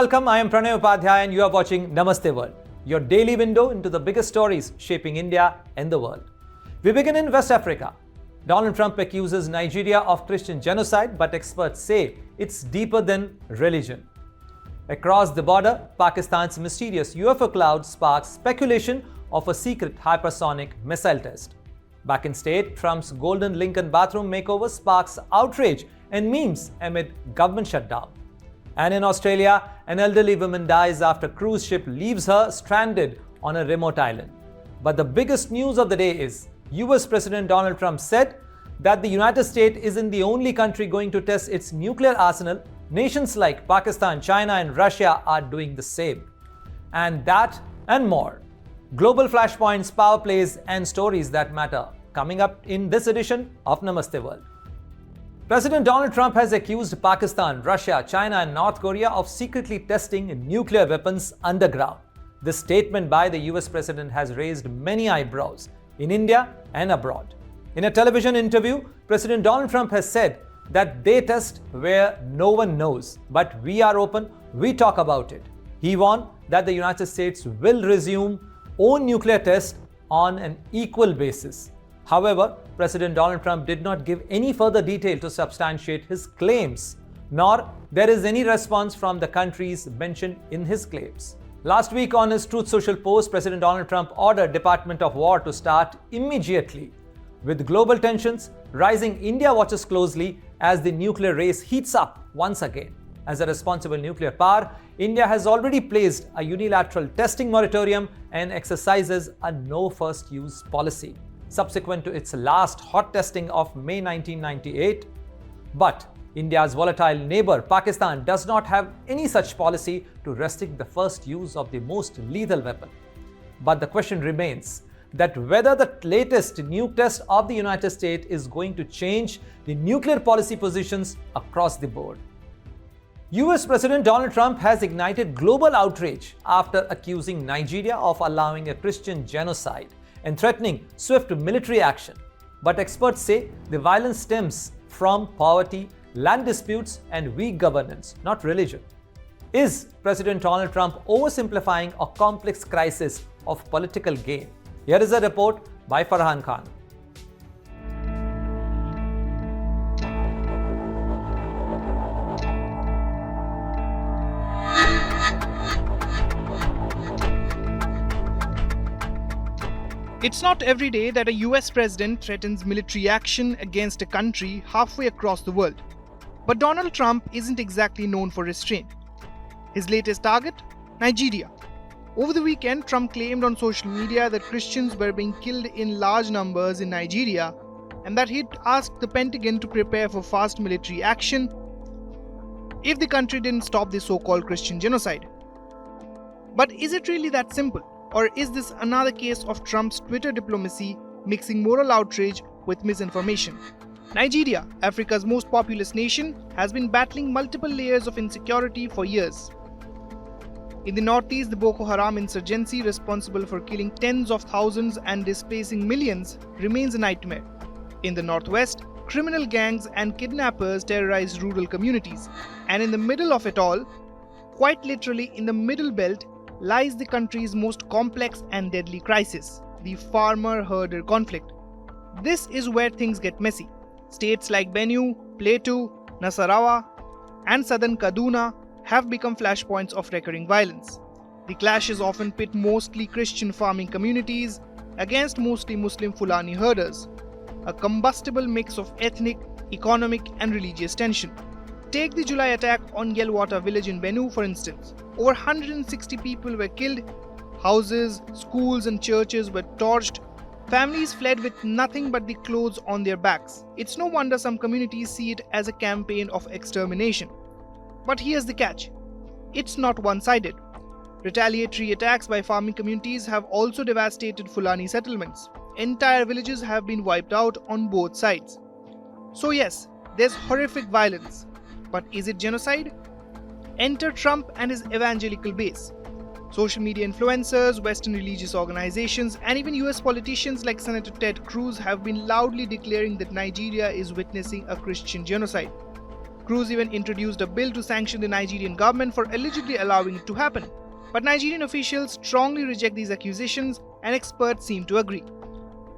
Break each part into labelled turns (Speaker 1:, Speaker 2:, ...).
Speaker 1: welcome. I am Pranay Upadhayaya and you are watching Namaste World, your daily window into the biggest stories shaping India and the world. We begin in West Africa. Donald Trump accuses Nigeria of Christian genocide, but experts say it's deeper than religion. Across the border, Pakistan's mysterious UFO cloud sparks speculation of a secret hypersonic missile test. Back in state, Trump's golden Lincoln bathroom makeover sparks outrage and memes amid government shutdown. And in Australia, an elderly woman dies after cruise ship leaves her stranded on a remote island. But the biggest news of the day is US President Donald Trump said that the United States isn't the only country going to test its nuclear arsenal. Nations like Pakistan, China and Russia are doing the same. And that and more. Global flashpoints, power plays and stories that matter coming up in this edition of Namaste World. President Donald Trump has accused Pakistan, Russia, China and North Korea of secretly testing nuclear weapons underground. This statement by the US President has raised many eyebrows in India and abroad. In a television interview, President Donald Trump has said that they test where no one knows, but we are open, we talk about it. He warned that the United States will resume own nuclear tests on an equal basis. However, President Donald Trump did not give any further detail to substantiate his claims, nor there is any response from the countries mentioned in his claims. Last week on his Truth Social post, President Donald Trump ordered Department of War to start immediately. With global tensions rising, India watches closely as the nuclear race heats up once again. As a responsible nuclear power, India has already placed a unilateral testing moratorium and exercises a no first use policy, subsequent to its last hot testing of May 1998. But India's volatile neighbor Pakistan does not have any such policy to restrict the first use of the most lethal weapon. But the question remains that whether the latest nuke test of the United States is going to change the nuclear policy positions across the board. US President Donald Trump has ignited global outrage after accusing Nigeria of allowing a Christian genocide and threatening swift military action. But experts say the violence stems from poverty, land disputes and weak governance, not religion. Is President Donald Trump oversimplifying a complex crisis of political gain? Here is a report by Farhan Khan.
Speaker 2: It's not every day that a US president threatens military action against a country halfway across the world. But Donald Trump isn't exactly known for restraint. His latest target? Nigeria. Over the weekend, Trump claimed on social media that Christians were being killed in large numbers in Nigeria and that he'd asked the Pentagon to prepare for fast military action if the country didn't stop the so-called Christian genocide. But is it really that simple? Or is this another case of Trump's Twitter diplomacy mixing moral outrage with misinformation? Nigeria, Africa's most populous nation, has been battling multiple layers of insecurity for years. In the northeast, the Boko Haram insurgency, responsible for killing tens of thousands and displacing millions, remains a nightmare. In the northwest, criminal gangs and kidnappers terrorize rural communities. And in the middle of it all, quite literally in the middle belt, lies the country's most complex and deadly crisis, the farmer-herder conflict. This is where things get messy. States like Benue, Plateau, Nasarawa, and southern Kaduna have become flashpoints of recurring violence. The clashes often pit mostly Christian farming communities against mostly Muslim Fulani herders, a combustible mix of ethnic, economic, and religious tension. Take the July attack on Yelwata village in Benue, for instance. Over 160 people were killed, houses, schools, and churches were torched. Families fled with nothing but the clothes on their backs. It's no wonder some communities see it as a campaign of extermination. But here's the catch. It's not one-sided. Retaliatory attacks by farming communities have also devastated Fulani settlements. Entire villages have been wiped out on both sides. So yes, there's horrific violence. But is it genocide? Enter Trump and his evangelical base. Social media influencers, Western religious organizations, and even US politicians like Senator Ted Cruz have been loudly declaring that Nigeria is witnessing a Christian genocide. Cruz even introduced a bill to sanction the Nigerian government for allegedly allowing it to happen. But Nigerian officials strongly reject these accusations, and experts seem to agree.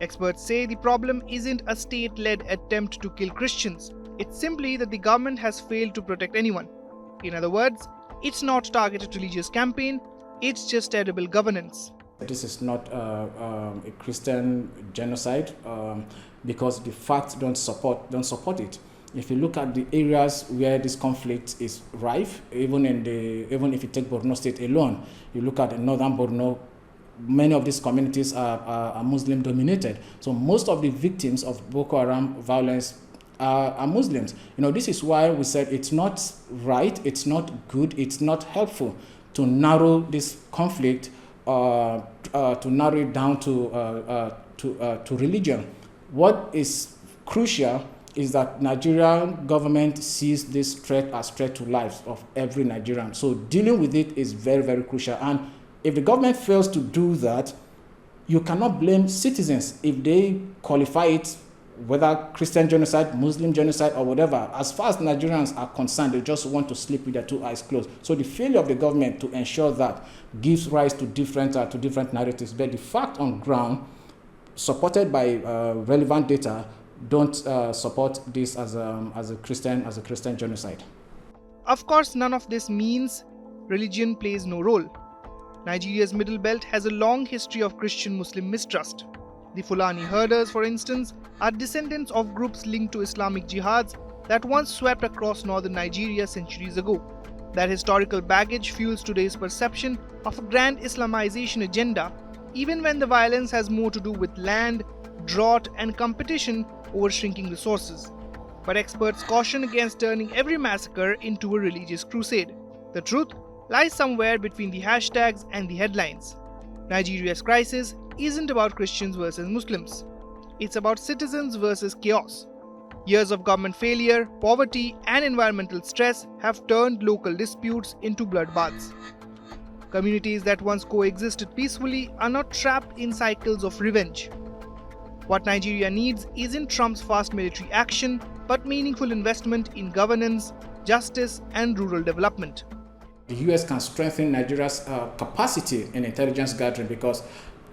Speaker 2: Experts say the problem isn't a state-led attempt to kill Christians. It's simply that the government has failed to protect anyone. In other words, it's not targeted religious campaign, it's just terrible governance.
Speaker 3: This is not a Christian genocide because the facts don't support it. If you look at the areas where this conflict is rife, even if you take Borno State alone, you look at northern Borno, many of these communities are Muslim dominated. So most of the victims of Boko Haram violence are Muslims. This is why we said it's not right, it's not good, it's not helpful to narrow this conflict, to narrow it down to religion. What is crucial is that Nigerian government sees this threat as threat to lives of every Nigerian. So dealing with it is very, very crucial. And if the government fails to do that, you cannot blame citizens if they qualify it, whether Christian genocide, Muslim genocide, or whatever. As far as Nigerians are concerned, they just want to sleep with their two eyes closed. So the failure of the government to ensure that gives rise to different narratives. But the fact on ground, supported by relevant data, don't support this as a Christian genocide.
Speaker 2: Of course, none of this means religion plays no role. Nigeria's Middle Belt has a long history of Christian-Muslim mistrust. The Fulani herders, for instance, are descendants of groups linked to Islamic jihads that once swept across northern Nigeria centuries ago. That historical baggage fuels today's perception of a grand Islamization agenda, even when the violence has more to do with land, drought, and competition over shrinking resources. But experts caution against turning every massacre into a religious crusade. The truth lies somewhere between the hashtags and the headlines. Nigeria's crisis isn't about Christians versus Muslims. It's about citizens versus chaos. Years of government failure, poverty, and environmental stress have turned local disputes into bloodbaths. Communities that once coexisted peacefully are now trapped in cycles of revenge. What Nigeria needs isn't Trump's fast military action, but meaningful investment in governance, justice, and rural development.
Speaker 3: The US can strengthen Nigeria's capacity in intelligence gathering, because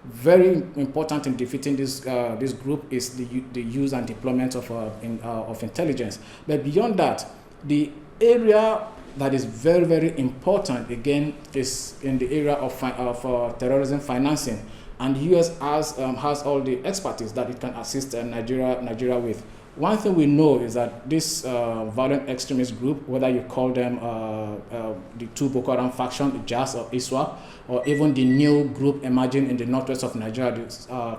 Speaker 3: very important in defeating this group is the use and deployment of intelligence. But beyond that, the area that is very, very important again is in the area of terrorism financing, and the US has all the expertise that it can assist Nigeria with. One thing we know is that this violent extremist group, whether you call them the two Boko Haram faction, JAS or ISWAP, or even the new group emerging in the northwest of Nigeria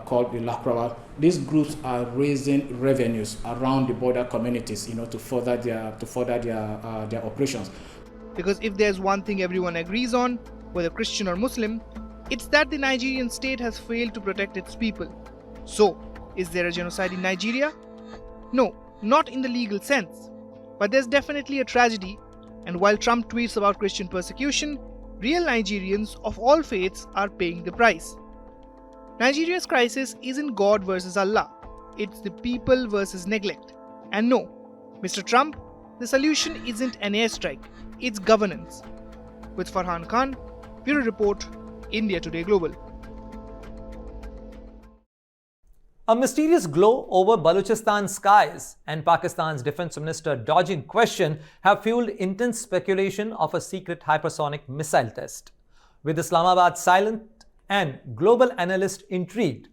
Speaker 3: called the Lakrawa, these groups are raising revenues around the border communities, to further their operations.
Speaker 2: Because if there's one thing everyone agrees on, whether Christian or Muslim, it's that the Nigerian state has failed to protect its people. So, is there a genocide in Nigeria? No, not in the legal sense. But there's definitely a tragedy, and while Trump tweets about Christian persecution, real Nigerians of all faiths are paying the price. Nigeria's crisis isn't God versus Allah, it's the people versus neglect. And no, Mr. Trump, the solution isn't an airstrike, it's governance. With Farhan Khan, Bureau Report, India Today Global.
Speaker 1: A mysterious glow over Balochistan skies and Pakistan's defense minister dodging question have fueled intense speculation of a secret hypersonic missile test. With Islamabad silent and global analysts intrigued,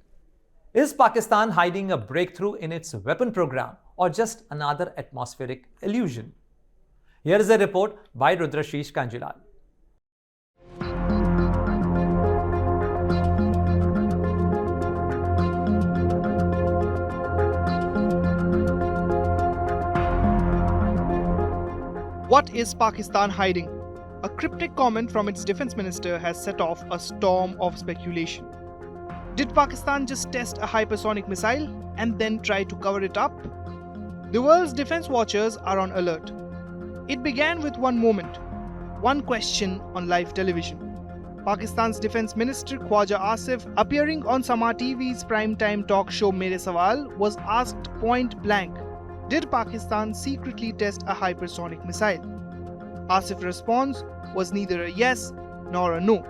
Speaker 1: is Pakistan hiding a breakthrough in its weapon program or just another atmospheric illusion? Here is a report by Rudrashish Kanjilal.
Speaker 2: What is Pakistan hiding? A cryptic comment from its defense minister has set off a storm of speculation. Did Pakistan just test a hypersonic missile and then try to cover it up? The world's defense watchers are on alert. It began with one moment, one question on live television. Pakistan's defense minister Khwaja Asif, appearing on Sama TV's primetime talk show Mere Sawal, was asked point blank, did Pakistan secretly test a hypersonic missile? Asif's response was neither a yes nor a no.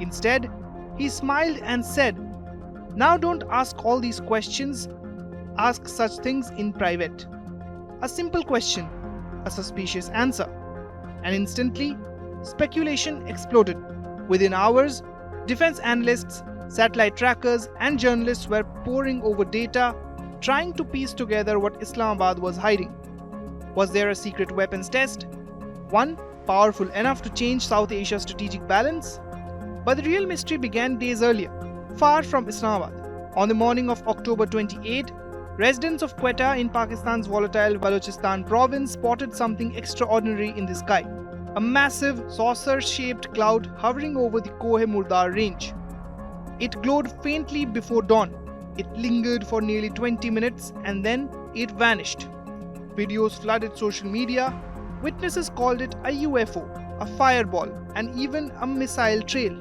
Speaker 2: Instead, he smiled and said, "Now don't ask all these questions, ask such things in private." A simple question, a suspicious answer. And instantly, speculation exploded. Within hours, defense analysts, satellite trackers, and journalists were poring over data, trying to piece together what Islamabad was hiding. Was there a secret weapons test? One powerful enough to change South Asia's strategic balance? But the real mystery began days earlier, far from Islamabad. On the morning of October 28, residents of Quetta in Pakistan's volatile Balochistan province spotted something extraordinary in the sky. A massive, saucer-shaped cloud hovering over the Koh-e-Murdar range. It glowed faintly before dawn. It lingered for nearly 20 minutes and then it vanished. Videos flooded social media. Witnesses called it a UFO, a fireball, and even a missile trail.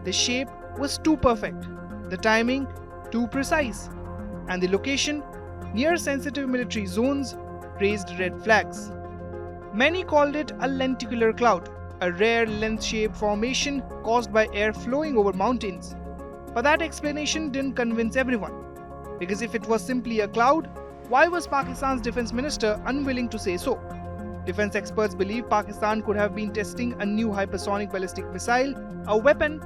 Speaker 2: The shape was too perfect, the timing too precise, and the location, near sensitive military zones, raised red flags. Many called it a lenticular cloud, a rare lens-shaped formation caused by air flowing over mountains. But that explanation didn't convince everyone, because if it was simply a cloud, why was Pakistan's defense minister unwilling to say so? Defense experts believe Pakistan could have been testing a new hypersonic ballistic missile, a weapon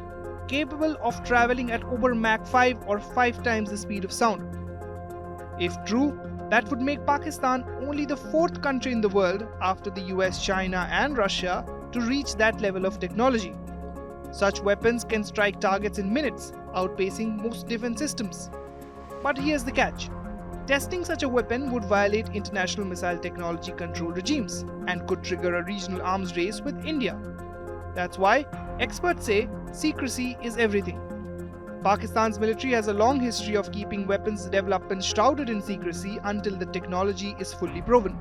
Speaker 2: capable of traveling at over Mach 5 or 5 times the speed of sound. If true, that would make Pakistan only the 4th country in the world after the US, China, and Russia to reach that level of technology. Such weapons can strike targets in minutes, outpacing most defense systems. But here's the catch. Testing such a weapon would violate international missile technology control regimes and could trigger a regional arms race with India. That's why experts say secrecy is everything. Pakistan's military has a long history of keeping weapons development shrouded in secrecy until the technology is fully proven.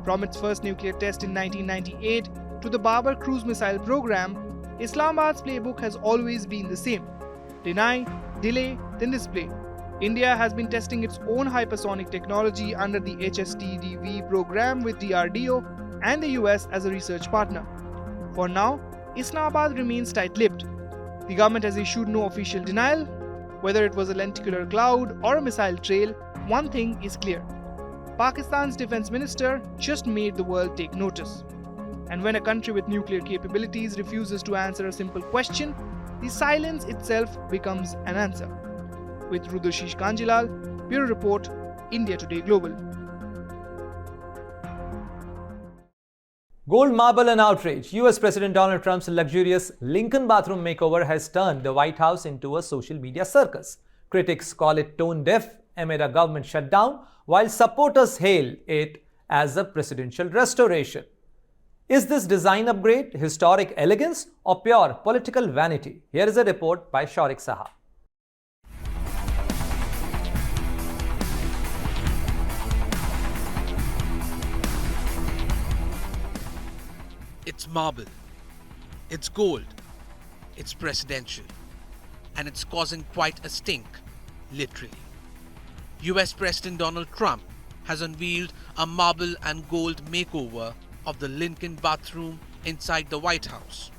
Speaker 2: From its first nuclear test in 1998 to the Babar cruise missile program, Islamabad's playbook has always been the same. Deny, delay, then display. India has been testing its own hypersonic technology under the HSTDV program with DRDO and the US as a research partner. For now, Islamabad remains tight-lipped. The government has issued no official denial. Whether it was a lenticular cloud or a missile trail, one thing is clear. Pakistan's defense minister just made the world take notice. And when a country with nuclear capabilities refuses to answer a simple question, the silence itself becomes an answer. With Rudoshish Kanjilal, Bureau Report, India Today Global.
Speaker 1: Gold marble and outrage. US President Donald Trump's luxurious Lincoln bathroom makeover has turned the White House into a social media circus. Critics call it tone deaf amid a government shutdown, while supporters hail it as a presidential restoration. Is this design upgrade historic elegance or pure political vanity? Here is a report by Shaurik Saha.
Speaker 4: It's marble, it's gold, it's presidential, and it's causing quite a stink, literally. US President Donald Trump has unveiled a marble and gold makeover of the Lincoln bathroom inside the White House,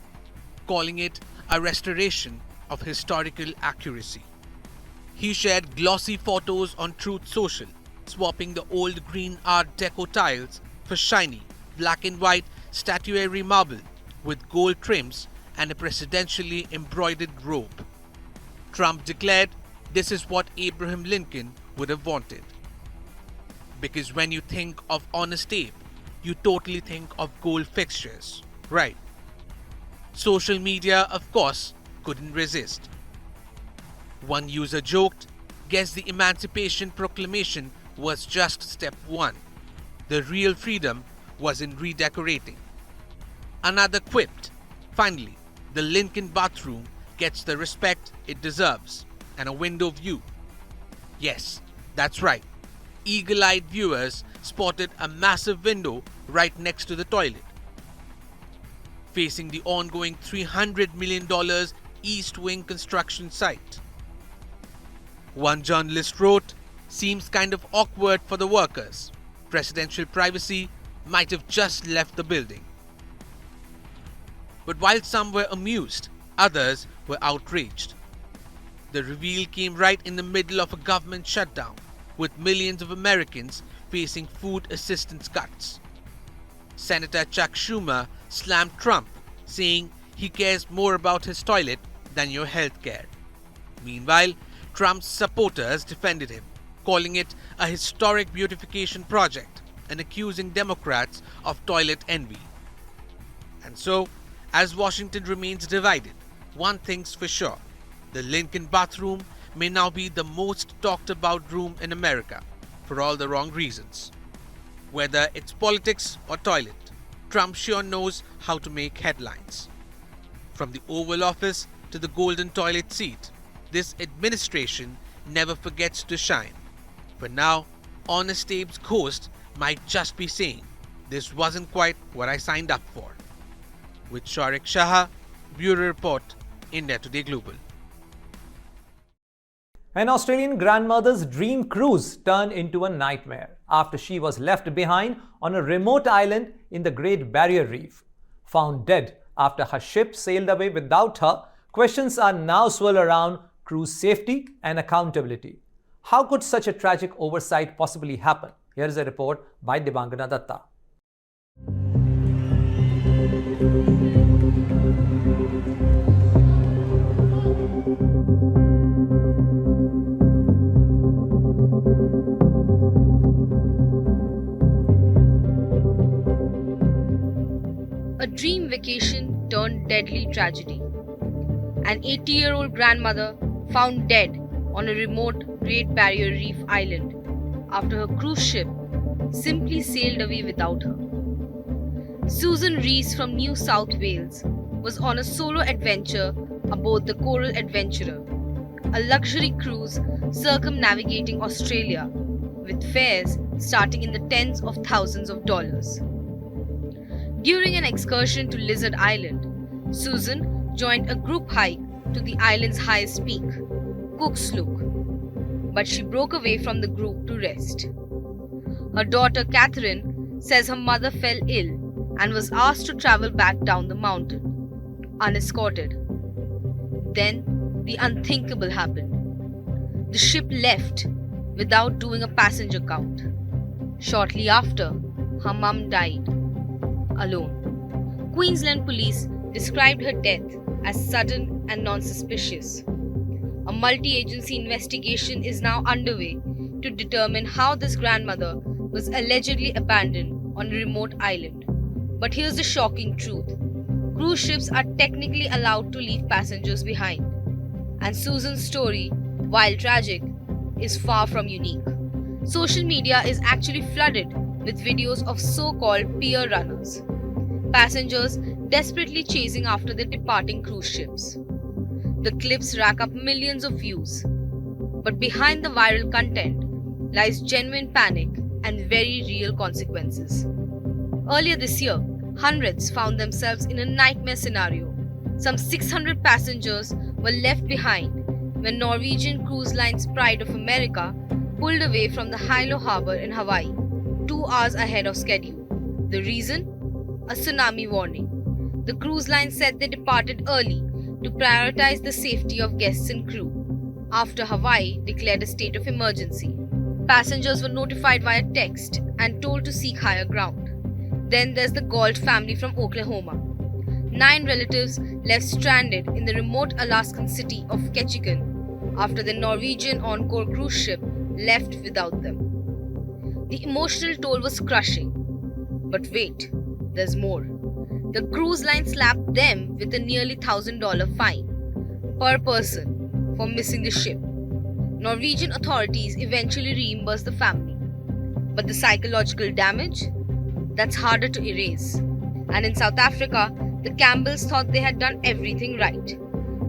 Speaker 4: calling it a restoration of historical accuracy. He shared glossy photos on Truth Social, swapping the old green Art Deco tiles for shiny, black and white statuary marble with gold trims and a presidentially embroidered robe. Trump declared this is what Abraham Lincoln would have wanted. Because when you think of honest Abe, you totally think of gold fixtures, right? Social media, of course, couldn't resist. One user joked, guess the Emancipation Proclamation was just step one. The real freedom was in redecorating. Another quipped, finally, the Lincoln bathroom gets the respect it deserves and a window view. Yes, that's right. Eagle-eyed viewers spotted a massive window right next to the toilet, facing the ongoing $300 million East Wing construction site. One journalist wrote, "Seems kind of awkward for the workers. presidential privacy might have just left the building. But while some were amused, others were outraged. The reveal came right in the middle of a government shutdown, with millions of Americans facing food assistance cuts. Senator Chuck Schumer slammed Trump, saying he cares more about his toilet than your health care. Meanwhile, Trump's supporters defended him, calling it a historic beautification project and accusing Democrats of toilet envy. And so, as Washington remains divided, one thing's for sure: the Lincoln bathroom may now be the most talked about room in America, for all the wrong reasons. Whether it's politics or toilet, Trump sure knows how to make headlines. From the Oval Office to the golden toilet seat, this administration never forgets to shine. For now, Honest Abe's ghost might just be saying, "This wasn't quite what I signed up for." With Sharik Shah, Bureau Report, India Today Global.
Speaker 1: An Australian grandmother's dream cruise turned into a nightmare after she was left behind on a remote island in the Great Barrier Reef. Found dead after her ship sailed away without her, questions are now swirled around cruise safety and accountability. How could such a tragic oversight possibly happen? Here is a report by Dibangana Datta.
Speaker 5: A dream vacation turned deadly tragedy. An 80-year-old grandmother found dead on a remote Great Barrier Reef island after her cruise ship simply sailed away without her. Suzanne Rees from New South Wales was on a solo adventure aboard the Coral Adventurer, a luxury cruise circumnavigating Australia with fares starting in the tens of thousands of dollars. During an excursion to Lizard Island, Suzanne joined a group hike to the island's highest peak, Cook's Look, but she broke away from the group to rest. Her daughter Catherine says her mother fell ill and was asked to travel back down the mountain, unescorted. Then the unthinkable happened. The ship left without doing a passenger count. Shortly after, her mum died, alone. Queensland police described her death as sudden and non-suspicious. A multi-agency investigation is now underway to determine how this grandmother was allegedly abandoned on a remote island. But here's the shocking truth. Cruise ships are technically allowed to leave passengers behind. And Suzanne's story, while tragic, is far from unique. Social media is actually flooded with videos of so-called pier runners, passengers desperately chasing after the departing cruise ships. The clips rack up millions of views, but behind the viral content lies genuine panic and very real consequences. Earlier this year, hundreds found themselves in a nightmare scenario. Some 600 passengers were left behind when Norwegian cruise line's Pride of America pulled away from the Hilo harbor in Hawaii, 2 hours ahead of schedule. The reason? A tsunami warning. The cruise line said they departed early to prioritize the safety of guests and crew after Hawaii declared a state of emergency. Passengers were notified via text and told to seek higher ground. Then there's the Galt family from Oklahoma. 9 relatives left stranded in the remote Alaskan city of Ketchikan after the Norwegian Encore cruise ship left without them. The emotional toll was crushing. But wait, there's more. The cruise line slapped them with a nearly $1,000 fine per person for missing the ship. Norwegian authorities eventually reimbursed the family. But the psychological damage? That's harder to erase. And in South Africa, the Campbells thought they had done everything right.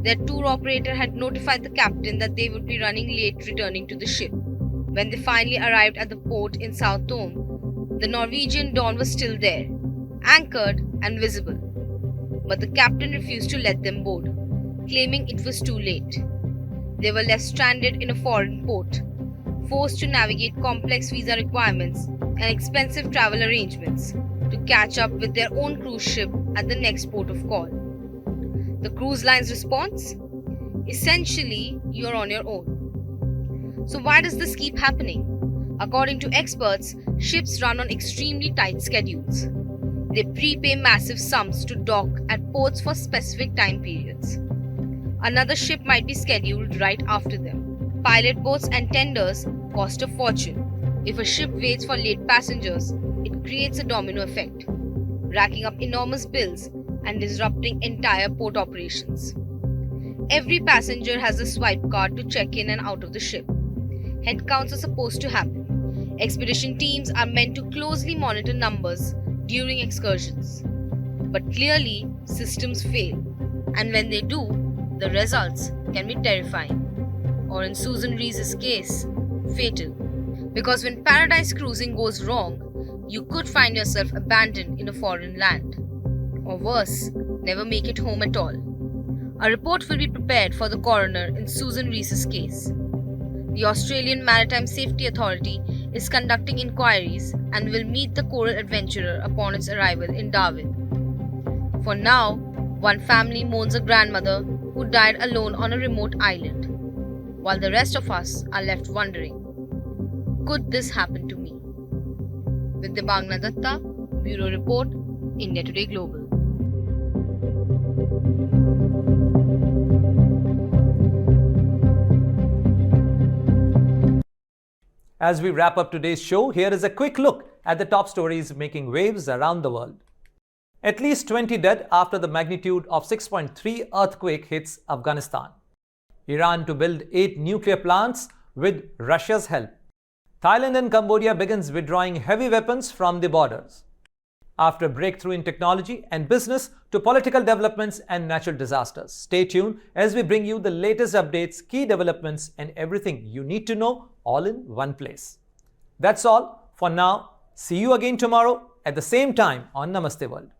Speaker 5: Their tour operator had notified the captain that they would be running late returning to the ship. When they finally arrived at the port in South Dome, the Norwegian Dawn was still there, anchored and visible. But the captain refused to let them board, claiming it was too late. They were left stranded in a foreign port, forced to navigate complex visa requirements and expensive travel arrangements to catch up with their own cruise ship at the next port of call. The cruise line's response? Essentially, you're on your own. So why does this keep happening? According to experts, ships run on extremely tight schedules. They prepay massive sums to dock at ports for specific time periods. Another ship might be scheduled right after them. Pilot boats and tenders cost a fortune. If a ship waits for late passengers, it creates a domino effect, racking up enormous bills and disrupting entire port operations. Every passenger has a swipe card to check in and out of the ship. Head counts are supposed to happen. Expedition teams are meant to closely monitor numbers during excursions. But clearly, systems fail, and when they do, the results can be terrifying, or in Suzanne Rees' case, fatal. Because when paradise cruising goes wrong, you could find yourself abandoned in a foreign land, or worse, never make it home at all. A report will be prepared for the coroner in Suzanne Rees' case. The Australian Maritime Safety Authority is conducting inquiries and will meet the coral adventurer upon its arrival in Darwin. For now, one family mourns a grandmother who died alone on a remote island, while the rest of us are left wondering, could this happen to me? With Debangna Datta, Bureau Report, India Today Global.
Speaker 1: As we wrap up today's show, here is a quick look at the top stories making waves around the world. At least 20 dead after the magnitude of 6.3 earthquake hits Afghanistan. Iran to build 8 nuclear plants with Russia's help. Thailand and Cambodia begins withdrawing heavy weapons from the borders. After breakthrough in technology and business to political developments and natural disasters. Stay tuned as we bring you the latest updates, key developments, and everything you need to know all in one place. That's all for now. See you again tomorrow at the same time on Namaste World.